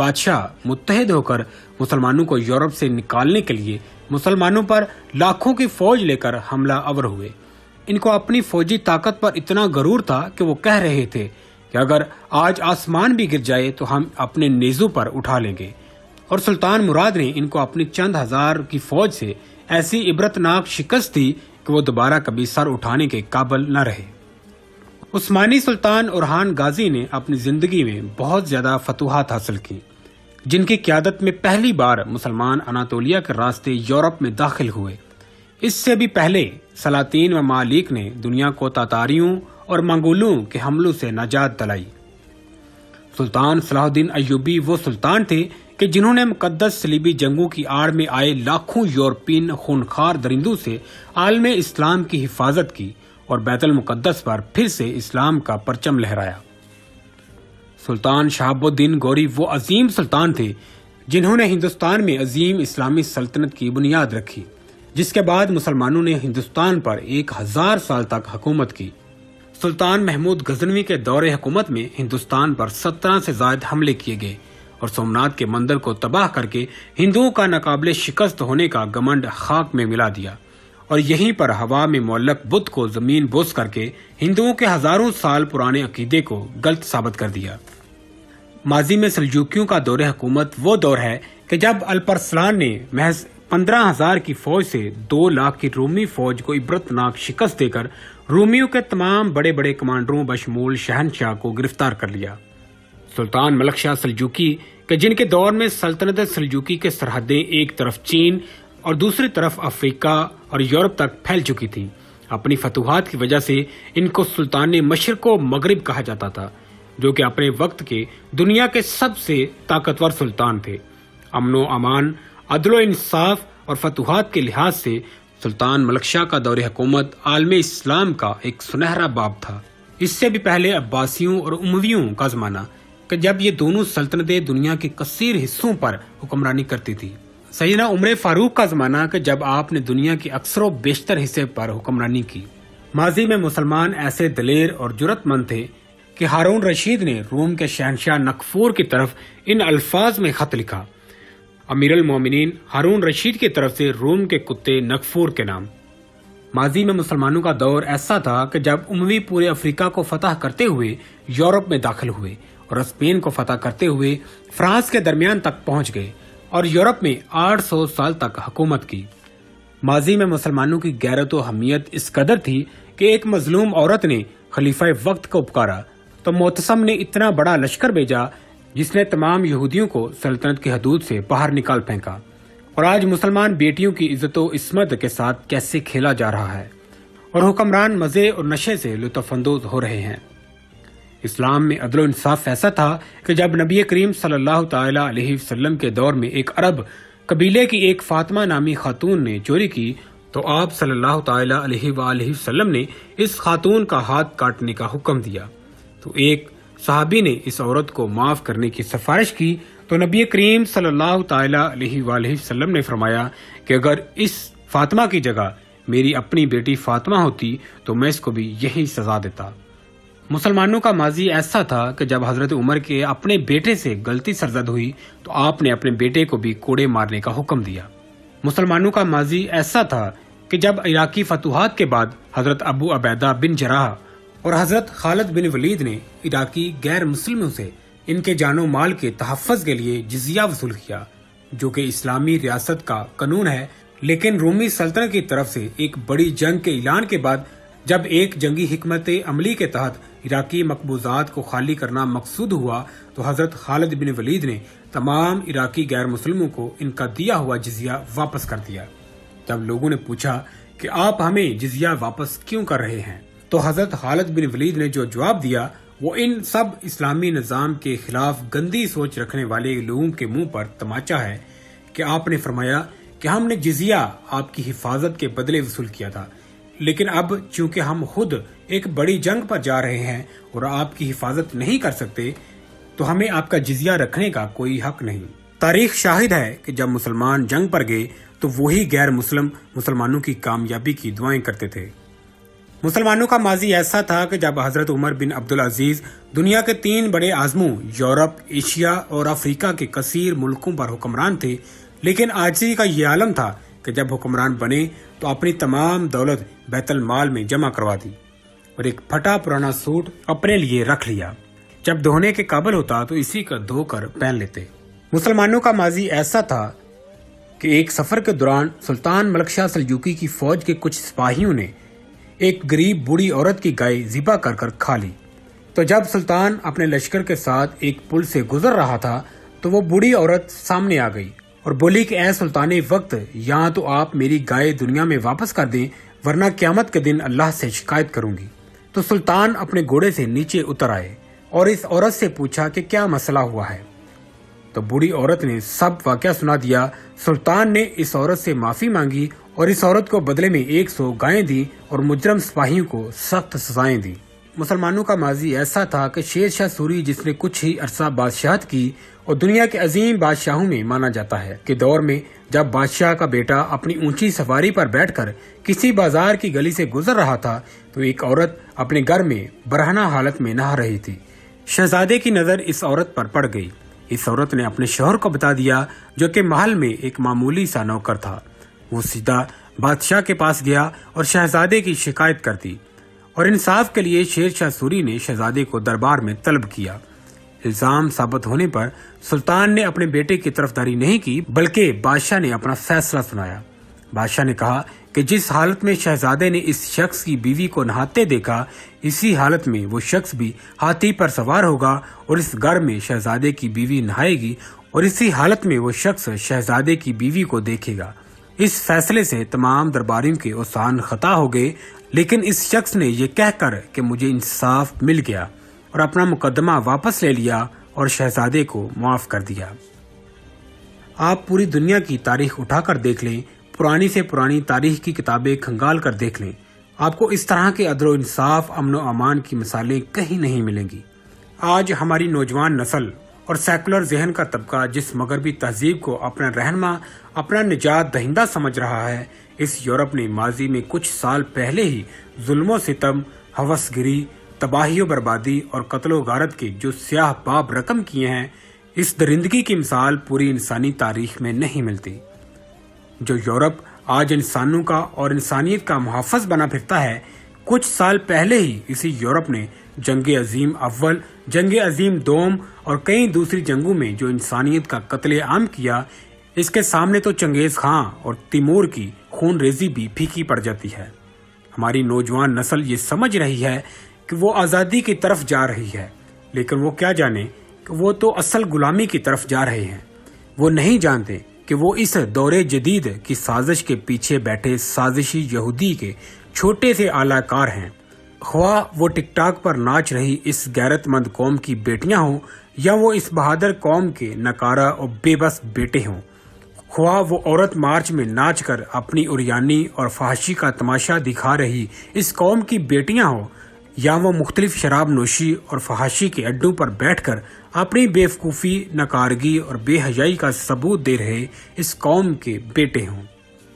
بادشاہ متحد ہو کر مسلمانوں کو یورپ سے نکالنے کے لیے مسلمانوں پر لاکھوں کی فوج لے کر حملہ آور ہوئے۔ ان کو اپنی فوجی طاقت پر اتنا غرور تھا کہ وہ کہہ رہے تھے کہ اگر آج آسمان بھی گر جائے تو ہم اپنے نیزوں پر اٹھا لیں گے، اور سلطان مراد نے ان کو اپنی چند ہزار کی فوج سے ایسی عبرتناک شکست دی کہ وہ دوبارہ کبھی سر اٹھانے کے قابل نہ رہے۔ عثمانی سلطان اورحان غازی نے اپنی زندگی میں بہت زیادہ فتوحات حاصل کی، جن کی قیادت میں پہلی بار مسلمان اناطولیہ کے راستے یورپ میں داخل ہوئے۔ اس سے بھی پہلے سلاطین و ممالک نے دنیا کو تاتاریوں اور منگولوں کے حملوں سے نجات دلائی۔ سلطان صلاح الدین ایوبی وہ سلطان تھے کہ جنہوں نے مقدس صلیبی جنگوں کی آڑ میں آئے لاکھوں یورپین خونخوار درندوں سے عالم اسلام کی حفاظت کی اور بیت المقدس پر پھر سے اسلام کا پرچم لہرایا۔ سلطان شہاب الدین غوری وہ عظیم سلطان تھے جنہوں نے ہندوستان میں عظیم اسلامی سلطنت کی بنیاد رکھی، جس کے بعد مسلمانوں نے ہندوستان پر 1000 سال تک حکومت کی۔ سلطان محمود غزنوی کے دور حکومت میں ہندوستان پر 17 سے زائد حملے کیے گئے اور سومنات کے مندر کو تباہ کر کے ہندوؤں کا ناقابل شکست ہونے کا گمنڈ خاک میں ملا دیا، اور یہیں پر ہوا میں معلق بت کو زمین بوس کر کے ہندوؤں کے ہزاروں سال پرانے عقیدے کو غلط ثابت کر دیا۔ ماضی میں سلجوکیوں کا دور حکومت وہ دور ہے کہ جب الپرسلان نے محض 15,000 کی فوج سے 2 لاکھ کی رومی فوج کو عبرتناک شکست دے کر رومیوں کے تمام بڑے بڑے کمانڈروں بشمول شہنشاہ کو گرفتار کر لیا۔ سلطان ملک شاہ سلجوکی کہ جن کے دور میں سلطنت سلجوکی کے سرحدیں ایک طرف چین اور دوسری طرف افریقہ اور یورپ تک پھیل چکی تھیں، اپنی فتوحات کی وجہ سے ان کو سلطان مشرق و مغرب کہا جاتا تھا، جو کہ اپنے وقت کے دنیا کے سب سے طاقتور سلطان تھے۔ امن و امان، عدل و انصاف اور فتوحات کے لحاظ سے سلطان ملک شاہ کا دور حکومت عالم اسلام کا ایک سنہرا باب تھا۔ اس سے بھی پہلے عباسیوں اور امویوں کا زمانہ کہ جب یہ دونوں سلطنتیں دنیا کے کثیر حصوں پر حکمرانی کرتی تھی۔ سیدنا عمر فاروق کا زمانہ کہ جب آپ نے دنیا کے اکثر و بیشتر حصے پر حکمرانی کی۔ ماضی میں مسلمان ایسے دلیر اور جرأت مند تھے کہ ہارون رشید نے روم کے شہنشاہ نکفور کی طرف ان الفاظ میں خط لکھا: امیر المومنین ہارون رشید کی طرف سے روم کے کتے نکفور کے نام۔ ماضی میں مسلمانوں کا دور ایسا تھا کہ جب اموی پورے افریقہ کو فتح کرتے ہوئے یورپ میں داخل ہوئے اور اسپین کو فتح کرتے ہوئے فرانس کے درمیان تک پہنچ گئے اور یورپ میں 800 سال تک حکومت کی۔ ماضی میں مسلمانوں کی غیرت و حمیت اس قدر تھی کہ ایک مظلوم عورت نے خلیفہ وقت کو پکارا تو معتصم نے اتنا بڑا لشکر بھیجا جس نے تمام یہودیوں کو سلطنت کی حدود سے باہر نکال پھینکا۔ اور آج مسلمان بیٹیوں کی عزت و عصمت کے ساتھ کیسے کھیلا جا رہا ہے اور حکمران مزے اور نشے سے لطف اندوز ہو رہے ہیں۔ اسلام میں عدل و انصاف ایسا تھا کہ جب نبی کریم صلی اللہ تعالی علیہ وسلم کے دور میں ایک عرب قبیلے کی ایک فاطمہ نامی خاتون نے چوری کی تو آپ صلی اللہ تعالی علیہ وآلہ وسلم نے اس خاتون کا ہاتھ کاٹنے کا حکم دیا، تو ایک صحابی نے اس عورت کو معاف کرنے کی سفارش کی تو نبی کریم صلی اللہ تعالی علیہ وآلہ وسلم نے فرمایا کہ اگر اس فاطمہ کی جگہ میری اپنی بیٹی فاطمہ ہوتی تو میں اس کو بھی یہی سزا دیتا۔ مسلمانوں کا ماضی ایسا تھا کہ جب حضرت عمر کے اپنے بیٹے سے غلطی سرزد ہوئی تو آپ نے اپنے بیٹے کو بھی کوڑے مارنے کا حکم دیا۔ مسلمانوں کا ماضی ایسا تھا کہ جب عراقی فتوحات کے بعد حضرت ابو عبیدہ بن جراح اور حضرت خالد بن ولید نے عراقی غیر مسلموں سے ان کے جان و مال کے تحفظ کے لیے جزیہ وصول کیا، جو کہ اسلامی ریاست کا قانون ہے، لیکن رومی سلطنت کی طرف سے ایک بڑی جنگ کے اعلان کے بعد جب ایک جنگی حکمت عملی کے تحت عراقی مقبوضات کو خالی کرنا مقصود ہوا تو حضرت خالد بن ولید نے تمام عراقی غیر مسلموں کو ان کا دیا ہوا جزیہ واپس کر دیا۔ جب لوگوں نے پوچھا کہ آپ ہمیں جزیہ واپس کیوں کر رہے ہیں تو حضرت خالد بن ولید نے جو جواب دیا وہ ان سب اسلامی نظام کے خلاف گندی سوچ رکھنے والے لوگوں کے منہ پر تماچا ہے کہ آپ نے فرمایا کہ ہم نے جزیہ آپ کی حفاظت کے بدلے وصول کیا تھا، لیکن اب چونکہ ہم خود ایک بڑی جنگ پر جا رہے ہیں اور آپ کی حفاظت نہیں کر سکتے تو ہمیں آپ کا جزیہ رکھنے کا کوئی حق نہیں۔ تاریخ شاہد ہے کہ جب مسلمان جنگ پر گئے تو وہی غیر مسلم مسلمانوں کی کامیابی کی دعائیں کرتے تھے۔ مسلمانوں کا ماضی ایسا تھا کہ جب حضرت عمر بن عبدالعزیز دنیا کے 3 بڑے اعظموں یورپ، ایشیا اور افریقہ کے کثیر ملکوں پر حکمران تھے، لیکن عاجزی کا یہ عالم تھا کہ جب حکمران بنے تو اپنی تمام دولت بیت المال میں جمع کروا دی اور ایک پھٹا پرانا سوٹ اپنے لیے رکھ لیا۔ جب دھونے کے قابل ہوتا تو اسی کا دھو کر پہن لیتے۔ مسلمانوں کا ماضی ایسا تھا کہ ایک سفر کے دوران سلطان ملک شاہ سلجوقی کی فوج کے کچھ سپاہیوں نے ایک غریب بوڑھی عورت کی گائے ذبح کر کر کھا لی، تو جب سلطان اپنے لشکر کے ساتھ ایک پل سے گزر رہا تھا تو وہ بوڑھی عورت سامنے آ گئی اور بولی کہ اے سلطان وقت، یہاں تو آپ میری گائے دنیا میں واپس کر دیں ورنہ قیامت کے دن اللہ سے شکایت کروں گی۔ تو سلطان اپنے گھوڑے سے نیچے اتر آئے اور اس عورت سے پوچھا کہ کیا مسئلہ ہوا ہے، تو بوڑھی عورت نے سب واقعہ سنا دیا۔ سلطان نے اس عورت سے معافی مانگی اور اس عورت کو بدلے میں 100 گائیں دی اور مجرم سپاہیوں کو سخت سزائیں دی۔ مسلمانوں کا ماضی ایسا تھا کہ شیر شاہ سوری، جس نے کچھ ہی عرصہ بادشاہت کی اور دنیا کے عظیم بادشاہوں میں مانا جاتا ہے، کے دور میں جب بادشاہ کا بیٹا اپنی اونچی سواری پر بیٹھ کر کسی بازار کی گلی سے گزر رہا تھا تو ایک عورت اپنے گھر میں برہنہ حالت میں نہا رہی تھی۔ شہزادے کی نظر اس عورت پر پڑ گئی۔ اس عورت نے اپنے شوہر کو بتا دیا، جو کہ محل میں ایک معمولی سا نوکر تھا۔ وہ سیدھا بادشاہ کے پاس گیا اور شہزادے کی شکایت کر دی، اور انصاف کے لیے شیر شاہ سوری نے شہزادے کو دربار میں طلب کیا۔ الزام ثابت ہونے پر سلطان نے اپنے بیٹے کی طرفداری نہیں کی، بلکہ بادشاہ نے اپنا فیصلہ سنایا۔ بادشاہ نے کہا کہ جس حالت میں شہزادے نے اس شخص کی بیوی کو نہاتے دیکھا، اسی حالت میں وہ شخص بھی ہاتھی پر سوار ہوگا اور اس گھر میں شہزادے کی بیوی نہائے گی، اور اسی حالت میں وہ شخص شہزادے کی بیوی کو دیکھے گا۔ اس فیصلے سے تمام درباریوں کے اوسان خطا ہو گئے، لیکن اس شخص نے یہ کہہ کر کہ مجھے انصاف مل گیا اور اپنا مقدمہ واپس لے لیا اور شہزادے کو معاف کر دیا۔ آپ پوری دنیا کی تاریخ اٹھا کر دیکھ لیں، پرانی سے پرانی تاریخ کی کتابیں کھنگال کر دیکھ لیں، آپ کو اس طرح کے عدل و انصاف، امن و امان کی مثالیں کہیں نہیں ملیں گی۔ آج ہماری نوجوان نسل اور سیکولر ذہن کا طبقہ جس مغربی تہذیب کو اپنا رہنما، اپنا نجات دہندہ سمجھ رہا ہے، اس یورپ نے ماضی میں کچھ سال پہلے ہی ظلم و ستم، ہوس گری، تباہی و بربادی اور قتل و غارت کے جو سیاہ باب رقم کیے ہیں، اس درندگی کی مثال پوری انسانی تاریخ میں نہیں ملتی۔ جو یورپ آج انسانوں کا اور انسانیت کا محافظ بنا پھرتا ہے، کچھ سال پہلے ہی اسی یورپ نے جنگ عظیم اول، جنگ عظیم دوم اور کئی دوسری جنگوں میں جو انسانیت کا قتل عام کیا، اس کے سامنے تو چنگیز خان اور تیمور کی خون ریزی بھی پھیکی پڑ جاتی ہے۔ ہماری نوجوان نسل یہ سمجھ رہی ہے کہ وہ آزادی کی طرف جا رہی ہے، لیکن وہ کیا جانے کہ وہ تو اصل غلامی کی طرف جا رہے ہیں۔ وہ نہیں جانتے کہ وہ اس دور جدید کی سازش کے پیچھے بیٹھے سازشی یہودی کے چھوٹے سے اعلی کار ہیں، خواہ وہ ٹک ٹاک پر ناچ رہی اس غیرت مند قوم کی بیٹیاں ہوں یا وہ اس بہادر قوم کے نکارہ اور بے بس بیٹے ہوں، خواہ وہ عورت مارچ میں ناچ کر اپنی اریانی اور فحاشی کا تماشا دکھا رہی اس قوم کی بیٹیاں ہوں، یا وہ مختلف شراب نوشی اور فحاشی کے اڈوں پر بیٹھ کر اپنی بیوقوفی، نکارگی اور بے حیائی کا ثبوت دے رہے اس قوم کے بیٹے ہوں۔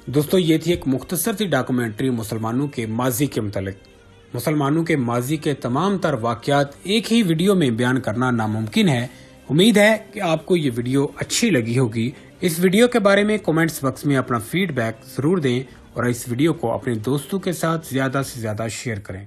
دوستو، یہ تھی ایک مختصر سی ڈاکومنٹری مسلمانوں کے ماضی کے متعلق۔ مسلمانوں کے ماضی کے تمام تر واقعات ایک ہی ویڈیو میں بیان کرنا ناممکن ہے۔ امید ہے کہ آپ کو یہ ویڈیو اچھی لگی ہوگی۔ اس ویڈیو کے بارے میں کومنٹس باکس میں اپنا فیڈ بیک ضرور دیں اور اس ویڈیو کو اپنے دوستوں کے ساتھ زیادہ سے زیادہ شیئر کریں۔